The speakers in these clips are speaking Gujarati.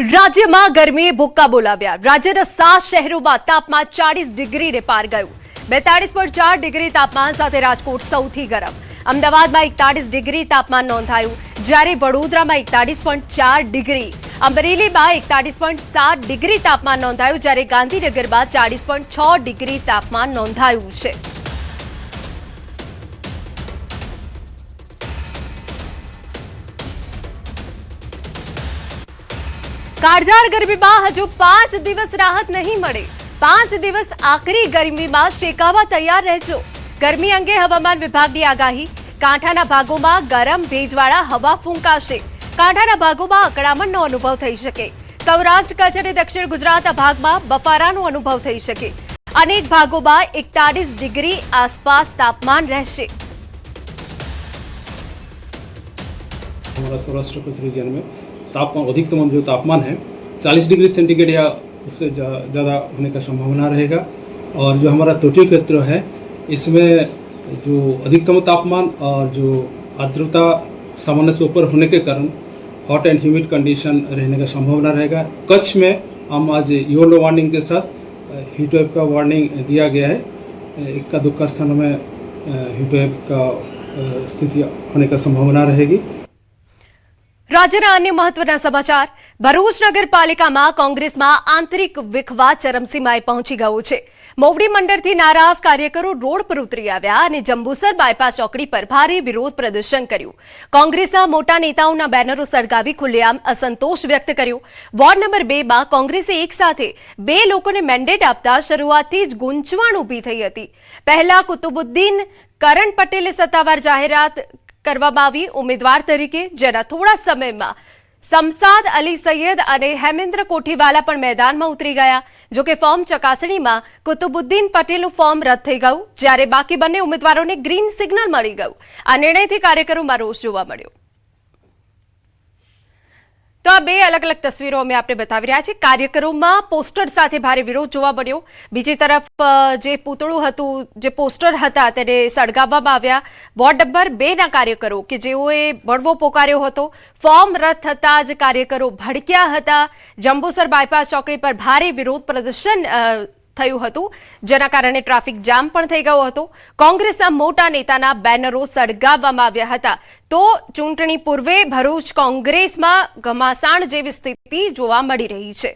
રાજ્યમાં ગરમીએ ભૂક્કા બોલાવ્યા। રાજ્યના 7 શહેરોમાં તાપમાન 40 ડિગ્રીને પાર ગયું। 42.4 ડિગ્રી તાપમાન સાથે રાજકોટ સૌથી ગરમ। અમદાવાદમાં 41 ડિગ્રી તાપમાન નોંધાયું, જ્યારે વડોદરામાં 41.4 ડિગ્રી, અમરેલીમાં 41.7 ડિગ્રી તાપમાન નોંધાયું, જ્યારે ગાંધીનગરમાં 40.6 ડિગ્રી તાપમાન નોંધાયું છે। કાળઝાળ ગરમીમાં હજુ 5 દિવસ રાહત નહીં મળે। 5 દિવસ આકરી ગરમીમાં શેકાવા તૈયાર રહેજો। ગરમી અંગે હવામાન વિભાગની આગાહી। કાંઠાના ભાગોમાં ગરમ ભેજવાળા હવા ફૂંકાશે। કાંઠાના ભાગોમાં અકળામણનો અનુભવ થઈ શકે। સૌરાષ્ટ્ર, કચ્છ અને દક્ષિણ ગુજરાતના ભાગમાં બફારાનો અનુભવ થઈ શકે। અનેક ભાગોમાં 41 ડિગ્રી આસપાસ તાપમાન રહેશે। हमारा सौराष्ट्र कच्छ रीजन में तापमान अधिकतम जो तापमान है 40 डिग्री सेंटीग्रेड या उससे ज़्यादा होने का संभावना रहेगा। और जो हमारा तटीय क्षेत्र है इसमें जो अधिकतम तापमान और जो आर्द्रता सामान्य से ऊपर होने के कारण हॉट एंड ह्यूमिड कंडीशन रहने का संभावना रहेगा। कच्छ में हम आज येलो वार्निंग के साथ हीट वेव का वार्निंग दिया गया है। इक्का दुक्का स्थानों में हीट वेव का स्थिति होने का संभावना रहेगी। राज्यના અન્ય મહત્વના સમાચાર। ભરૂચ નગરપાલિકામાં કોંગ્રેસમાં આંતરિક વિખવાદ ચરમસીમાએ પહોંચી ગયો છે। મોવડી મંડળથી નારાજ કાર્યકરો રોડ પર ઉતરી આવ્યા અને જંબુસર બાયપાસ ચોકડી પર ભારે વિરોધ પ્રદર્શન કર્યું। કોંગ્રેસના મોટા નેતાઓના બેનરો સળગાવી ખુલ્લેઆમ અસંતોષ વ્યક્ત કર્યો। વોર્ડ નંબર 2 માં કોંગ્રેસે એક સાથે 2 લોકોને મેન્ડેટ આપતા શરૂઆતથી જ ગૂંચવણ ઊભી થઈ હતી। પહેલા કુતુબુદ્દીન કરણ પટેલે સત્તાવાર જાહેરાત કરવામાં આવી ઉમેદવાર તરીકે, જેના થોડા સમયમાં શમસાદ અલી સૈયદ અને હેમેન્દ્ર કોઠીવાલા પણ મેદાનમાં ઉતરી ગયા। જોકે ફોર્મ ચકાસણીમાં કુતુબુદ્દીન પટેલનું ફોર્મ રદ થઈ ગયું, જ્યારે બાકી બંને ઉમેદવારોને ગ્રીન સિગ્નલ મળી ગયું। આ નિર્ણયથી કાર્યકરોમાં રોષ જોવા મળ્યો। તો આ 2 અલગ અલગ તસવીરો અમે આપને બતાવી રહ્યા છીએ। કાર્યકરોમાં પોસ્ટર સાથે ભારે વિરોધ જોવા મળ્યો। બીજી તરફ જે પૂતળું હતું, જે પોસ્ટર હતા, તેને સળગાવવામાં આવ્યા। વોર્ડ નંબર 2 ના કાર્યકરો કે જેઓએ બળવો પોકાર્યો હતો, ફોર્મ રદ થતાં જ કાર્યકરો ભડક્યા હતા। જંબુસર બાયપાસ ચોકડી પર ભારે વિરોધ પ્રદર્શન થયું હતું, જેના કારણે ટ્રાફિક જામ પણ થઈ ગયો હતો। કોંગ્રેસના મોટા નેતાના બેનરો સળગાવવામાં આવ્યા હતા। તો ચૂંટણી પૂર્વે ભરૂચ કોંગ્રેસમાં ઘમાસાણ જેવી સ્થિતિ જોવા મળી રહી છે।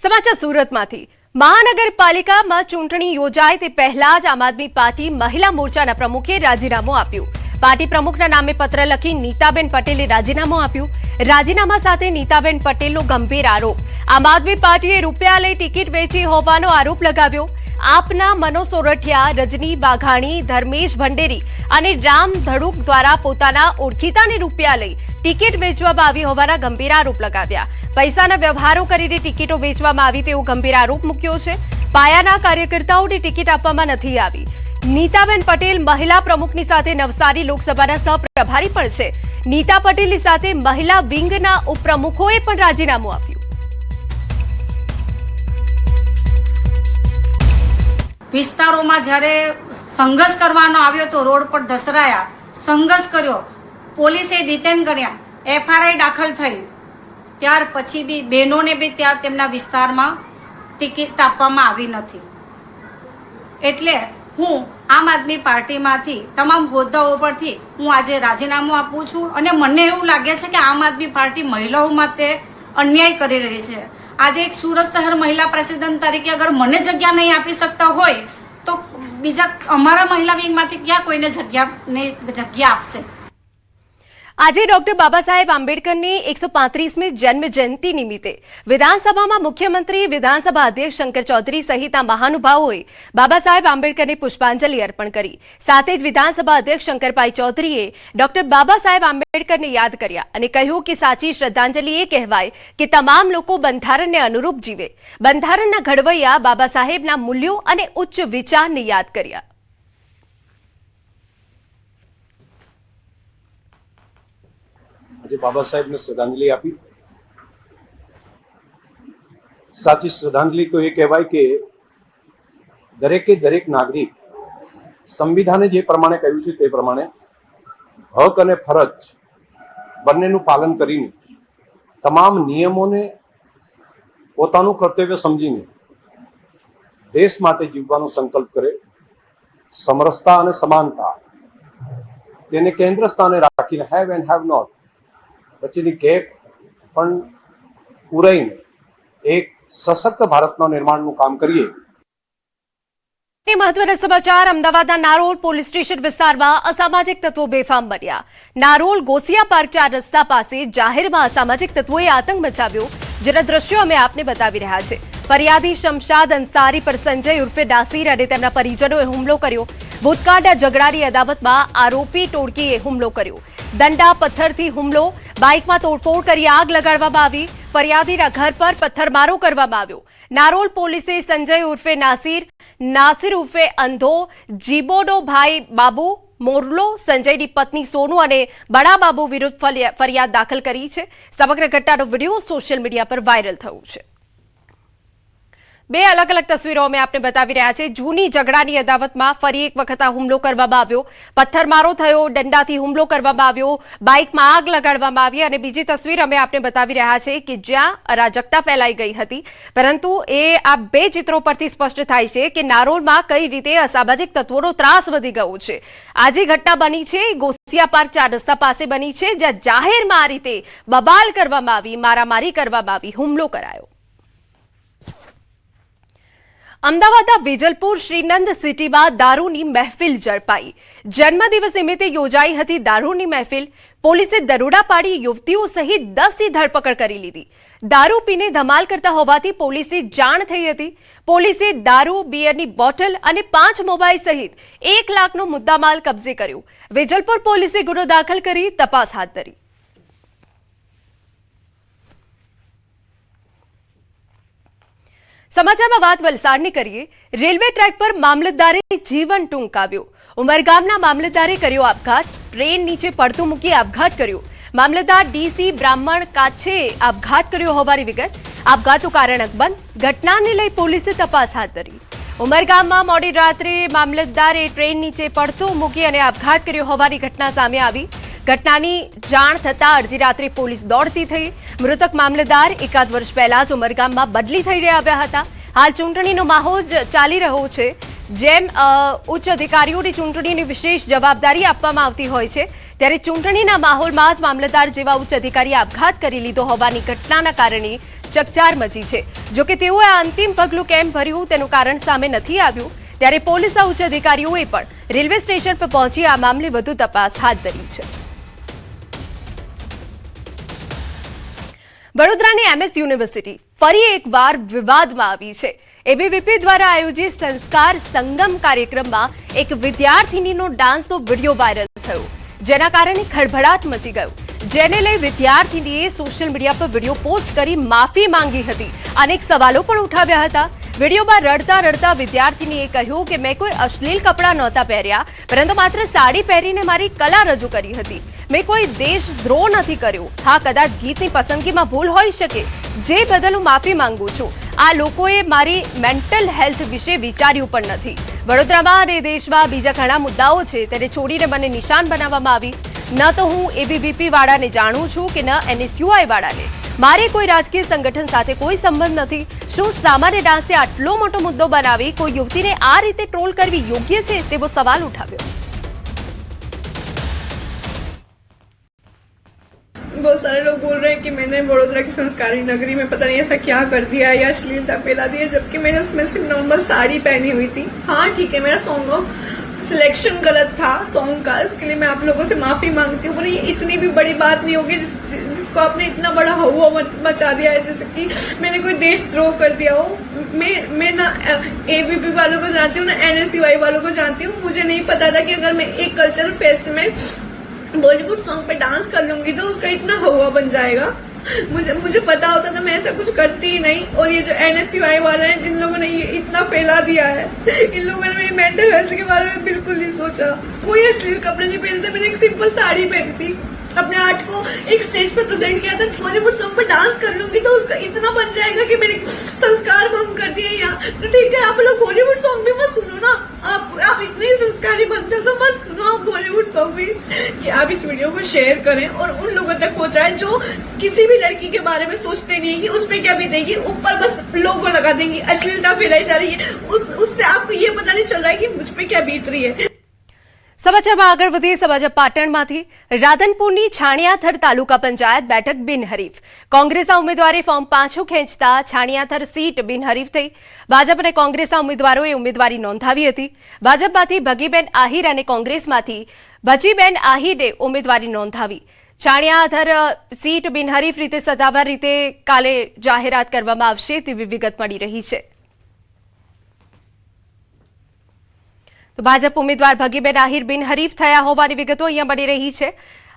સમાચાર સુરતમાંથી। મહાનગરપાલિકામાં ચૂંટણી યોજાય તે પહેલા જ આમ આદમી પાર્ટી મહિલા મોરચાના પ્રમુખે રાજીનામું આપ્યું। પાર્ટી પ્રમુખના નામે પત્ર લખી નીતાબેન પટેલે રાજીનામું આપ્યું। રાજીનામા સાથે નીતાબેન પટેલનો ગંભીર આરોપ। આમ આદમી પાર્ટીએ રૂપિયા લઈ ટિકિટ વેચી હોવાનો આરોપ લગાવ્યો। આપના મનો સોરઠિયા, રજની વાઘાણી, ધર્મેશ ભંડેરી અને રામ ધડુક દ્વારા પોતાના ઓળખીતાને રૂપિયા લઈ ટિકિટ વેચવામાં આવી હોવાના ગંભીર આરોપ લગાવ્યા। પૈસાના વ્યવહારો કરીને ટિકિટો વેચવામાં આવી તેવો ગંભીર આરોપ મૂક્યો છે। પાયાના કાર્યકર્તાઓને ટિકિટ આપવામાં નથી આવી। નીતાબેન પટેલ મહિલા પ્રમુખની સાથે નવસારી લોકસભાના સહપ્રભારી પણ છે। નીતા પટેલની સાથે મહિલા વિંગના ઉપપ્રમુખોએ પણ રાજીનામું આપ્યું। વિસ્તારોમાં જ્યારે સંઘર્ષ કરવાનો આવ્યો તો રોડ પર ધસરાયા, સંઘર્ષ કર્યો, પોલીસે ડિટેન કર્યા, એફઆરઆઈ દાખલ થઈ, ત્યાર પછી બી બહેનોને બી ત્યાં તેમના વિસ્તારમાં ટિકિટ આપવામાં આવી નથી। એટલે હું આમ આદમી પાર્ટીમાંથી તમામ હોદ્દાઓ પરથી હું આજે રાજીનામું આપું છું અને મને એવું લાગે છે કે આમ આદમી પાર્ટી મહિલાઓ માટે અન્યાય કરી રહી છે। આજે એક સુરત શહેર મહિલા પ્રેસિડેન્ટ તરીકે અગર મને જગ્યા નહીં આપી શકતા હોય તો બીજા અમારા મહિલા વિંગમાંથી ક્યાં કોઈને જગ્યા આપશે। આજે ડોક્ટર બાબા સાહેબ આંબેડકરની 135મી જન્મ જયંતિ નિમિત્તે વિધાનસભામાં મુખ્યમંત્રી, વિધાનસભા અધ્યક્ષ શંકર ચૌધરી સહિતના મહાનુભાવોએ બાબા સાહેબ આંબેડકરને પુષ્પાંજલિ અર્પણ કરી। સાથે જ વિધાનસભા અધ્યક્ષ શંકરભાઈ ચૌધરીએ ડોક્ટર બાબા સાહેબ આંબેડકરને યાદ કર્યા અને કહ્યું કે સાચી શ્રદ્ધાંજલિ એ કહેવાય કે તમામ લોકો બંધારણને અનુરૂપ જીવે। બંધારણના ઘડવૈયા બાબા સાહેબના મૂલ્યો અને ઉચ્ચ વિચારને યાદ કર્યા। આજે બાબા સાહેબને શ્રદ્ધાંજલિ આપી। સાચી શ્રદ્ધાંજલિ તો એ કહેવાય કે દરેકે દરેક નાગરિક સંવિધાને જે પ્રમાણે કહ્યું છે તે પ્રમાણે હક અને ફરજ બંનેનું પાલન કરીને તમામ નિયમોને પોતાનું કર્તવ્ય સમજીને દેશ માટે જીવવાનો સંકલ્પ કરે, સમરસતા અને સમાનતા તેને કેન્દ્ર સ્થાને રાખીને હેવ એન્ડ હેવ નોટ વચ્ચેની ગેપ પણ પૂરાઈને એક સશક્ત ભારતના નિર્માણનું કામ કરીએ. મહત્વના સમાચાર. અમદાવાદના નારોલ પોલીસ સ્ટેશન વિસ્તારમાં અસામાજિક તત્વો બેફામ બન્યા. નારોલ ગોસિયા પાર્ક 4 રસ્તા પાસે જાહેરમાં અસામાજિક તત્વોએ આતંક મચાવ્યો, જેના દ્રશ્યો અમે આપને બતાવી રહ્યા છે. ફરિયાદી શમશાદ અંસારી પર સંજય ઉર્ફે નાસીર અને તેમના પરિજનોએ હુમલો કર્યો. ભૂતકાળના ઝઘડાની અદાવતમાં આરોપી ટોળકીએ હુમલો કર્યો. દંડા પથ્થરથી હુમલો, બાઇકમાં તોડફોડ કરી આગ લગાડવામાં આવી. ફરિયાદીના ઘર પર પથ્થરમારો કરવામાં આવ્યો. નારોલ પોલીસે સંજય ઉર્ફે નાસિર ઉર્ફે અંધો, જીબોનો ભાઈ બાબુ મોરલો, સંજયની પત્ની સોનુ અને બડા બાબુ વિરુદ્ધ ફરિયાદ દાખલ કરી છે. સમગ્ર ઘટનાનો વિડીયો સોશિયલ મીડિયા પર વાયરલ થયો છે. બે અલગ અલગ તસવીરો અમે આપને બતાવી રહ્યા છે. જૂની ઝઘડાની અદાવતમાં ફરી એક વખત આ હુમલો કરવામાં આવ્યો, પથ્થરમારો થયો, દંડાથી હુમલો કરવામાં આવ્યો, બાઇકમાં આગ લગાડવામાં આવી. અને બીજી તસવીર અમે આપને બતાવી રહ્યા છે કે જ્યાં અરાજકતા ફેલાઈ ગઈ હતી, પરંતુ આ બે ચિત્રો પરથી સ્પષ્ટ થાય છે કે નારોલમાં કઈ રીતે અસામાજિક તત્વોનો ત્રાસ વધી ગયો છે. આજે ઘટના બની છે ગોસિયા પાર્ક 4 રસ્તા પાસે બની છે, જ્યાં જાહેરમાં આ રીતે બબાલ કરવામાં આવી, મારામારી કરવામાં આવી, હુમલો કરાયો. અમદાવાદના વેજલપુર શ્રીનંદ સિટીમાં દારૂની મહેફિલ ઝડપાઈ. જન્મદિવસ નિમિત્તે યોજાઈ હતી દારૂની મહેફિલ. પોલીસે દરોડા પાડી યુવતીઓ સહિત 10ની ધરપકડ કરી લીધી. દારૂ પીને ધમાલ કરતા હોવાથી પોલીસે જાણ થઈ હતી. પોલીસે દારૂ, બિયરની બોટલ અને 5 મોબાઈલ સહિત 1 લાખનો મુદ્દામાલ કબજે કર્યો. વેજલપુર પોલીસે ગુનો દાખલ કરી તપાસ હાથ ધરી. સમાચારમાં વાત વલસાડની કરીએ. રેલવે ટ્રેક પર મામલતદારે જીવન ટૂંકાવ્યું. ઉમરગામના મામલતદારે કર્યો આપઘાત. ટ્રેન નીચે પડતું મૂકી આપઘાત કર્યો. મામલતદાર ડીસી બ્રાહ્મણ કાછે આપઘાત કર્યો હોવાની વિગત. આપઘાતનું કારણ અકબંધ. ઘટનાને લઈ પોલીસે તપાસ હાથ ધરી. ઉમરગામમાં મોડી રાત્રે મામલતદારે ટ્રેન નીચે પડતું મૂકી અને આપઘાત કર્યો હોવાની ઘટના સામે આવી. ઘટનાની જાણ થતાં અડધી રાત્રે પોલીસ દોડતી થઈ. મૃતક મામલતદાર એકાદ વર્ષ પહેલા જ ઉમરગામમાં બદલી થઈને આવ્યા હતા. હાલ ચૂંટણીનો માહોલ ચાલી રહ્યો છે. જેમ ઉચ્ચ અધિકારીઓની ચૂંટણીની વિશેષ જવાબદારી આપવામાં આવતી હોય છે, ત્યારે ચૂંટણીના માહોલમાં જ મામલતદાર જેવા ઉચ્ચ અધિકારીએ આપઘાત કરી લીધો હોવાની ઘટનાના કારણે ચકચાર મચી છે. જોકે તેઓએ આ અંતિમ પગલું કેમ ભર્યું તેનું કારણ સામે નથી આવ્યું. ત્યારે પોલીસના ઉચ્ચ અધિકારીઓએ પણ રેલવે સ્ટેશન પર પહોંચી આ મામલે વધુ તપાસ હાથ ધરી છે. વડોદરાની MS યુનિવર્સિટી ફરી એકવાર વિવાદમાં આવી છે. એબીવીપી દ્વારા આયોજિત સંસ્કાર સંગમ કાર્યક્રમમાં એક વિદ્યાર્થિનીનો ડાન્સનો વિડીયો વાયરલ થયો, જેના કારણે ખળભળાટ મચી ગયો. જેને લઈ વિદ્યાર્થિનીએ સોશિયલ મીડિયા પર વિડીયો પોસ્ટ કરી માફી માંગી હતી. અનેક સવાલો પણ ઉઠાવ્યા હતા. વિડીયોમાં રડતા રડતા વિદ્યાર્થિનીએ કહ્યું કે મેં કોઈ અશ્લીલ કપડાં નહોતા પહેર્યા, પરંતુ માત્ર સાડી પહેરીને મારી કલા રજૂ કરી હતી. મેં કોઈ દેશદ્રોહ નથી કર્યો. હા, કદાચ ગીતની પસંદગીમાં ભૂલ હોઈ શકે, જે બદલ હું માફી માંગુ છું. આ લોકોએ મારી મેન્ટલ હેલ્થ વિશે વિચાર્યું પણ નથી. વડોદરામાં અને દેશમાં બીજા ઘણા મુદ્દાઓ છે, તેને છોડીને મને નિશાન બનાવવામાં આવી. ન તો હું એબીવીપી વાળાને જાણું છું કે ન NSUI વાળાને. મારે કોઈ રાજકીય સંગઠન સાથે કોઈ સંબંધ નથી. શું સામાન્ય ડાન્સે આટલો મોટો મુદ્દો બનાવી કોઈ યુવતીને આ રીતે ટ્રોલ કરવી યોગ્ય છે, તેવો સવાલ ઉઠાવ્યો. बहुत सारे लोग बोल रहे हैं कि मैंने वडोदरा की संस्कारी नगरी में पता नहीं ऐसा क्या कर दिया या अश्लीलता फैला दी है, जबकि मैंने उसमें सिर्फ नॉर्मल साड़ी पहनी हुई थी. हाँ ठीक है, मेरा सॉन्ग ऑफ सिलेक्शन गलत था सॉन्ग का, इसके लिए मैं आप लोगों से माफी मांगती हूँ. पर ये इतनी भी बड़ी बात नहीं होगी जिसको आपने इतना बड़ा हवा मचा दिया है, जैसे कि मैंने कोई देशद्रोह कर दिया हो. मैं ना एबीपी वालों को जानती हूँ ना NSUI वालों को जानती हूँ. मुझे नहीं पता था कि अगर मैं एक कल्चरल फेस्ट में बॉलीवुड सॉन्ग पे डांस कर लूंगी तो उसका इतना हवा बन जाएगा. मुझे पता होता था मैं ऐसा कुछ करती ही नहीं. और ये जो NSUI वाला है, जिन लोगों ने ये इतना फैला दिया है, इन लोगों ने मेरी मेंटल हेल्थ के बारे में बिल्कुल नहीं सोचा. कोई अश्लील कपड़े नहीं पहने थे, मैंने एक सिंपल साड़ी पहनी थी. अपने आर्ट को एक स्टेज पर प्रेजेंट किया था। बॉलीवुड सॉन्ग पर डांस कर लूंगी तो उसका इतना बन जाएगा कि मेरे संस्कार भंग कर दिए यहाँ। तो ठीक है, आप लोग बॉलीवुड सॉन्ग भी मत सुनो ना, आप इतने ही संस्कारी बनते हो तो मत सुनो आप बॉलीवुड सॉन्ग भी। कि आप इस वीडियो को शेयर करें और उन लोगों तक पहुंचाएं जो किसी भी लड़की के बारे में सोचते नहीं है कि उसपे क्या बीतेगी, ऊपर बस लोगो लगा देंगी, अश्लीलता फैलाई जा रही है, उससे आपको ये पता नहीं चल रहा है कि मुझ पे क्या बीत रही है। સમાચારમાં આગળ વધીએ સમાચાર પાટણમાંથી રાધનપુરની છાણિયાથર તાલુકા પંચાયત બેઠક બિનહરીફ કોંગ્રેસના ઉમેદવારે ફોર્મ પાછું ખેંચતા છાણિયાથર સીટ બિનહરીફ થઈ ભાજપ અને કોંગ્રેસના ઉમેદવારોએ ઉમેદવારી નોંધાવી હતી ભાજપમાંથી ભગીબેન આહિર અને કોંગ્રેસમાંથી ભજીબેન આહિરે ઉમેદવારી નોંધાવી છાણિયાથર સીટ બિનહરીફ રીતે સત્તાવાર રીતે કાલે જાહેરાત કરવામાં આવશે તેવી વિગત મળી રહી છે તો ભાજપ ઉમેદવાર ભગીબેન આહિર બિનહરીફ થયા હોવાની વિગતો અહીંયા મળી રહી છે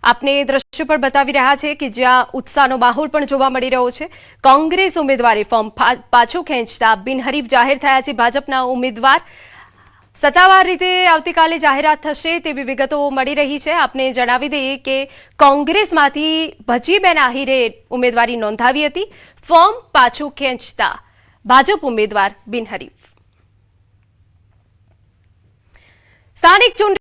આપને દ્રશ્ય પર બતાવી રહ્યા છે કે જ્યાં ઉત્સાહનો માહોલ પણ જોવા મળી રહ્યો છે કોંગ્રેસ ઉમેદવારે ફોર્મ પાછું ખેંચતા બિનહરીફ જાહેર થયા છે ભાજપના ઉમેદવાર સત્તાવાર રીતે આવતીકાલે જાહેરાત થશે તેવી વિગતો મળી રહી છે આપને જણાવી દઈએ કે કોંગ્રેસમાંથી ભજીબેન આહિરે ઉમેદવારી નોંધાવી હતી ફોર્મ પાછું ખેંચતા ભાજપ ઉમેદવાર બિનહરીફ સ્થાનિક ચૂંટણી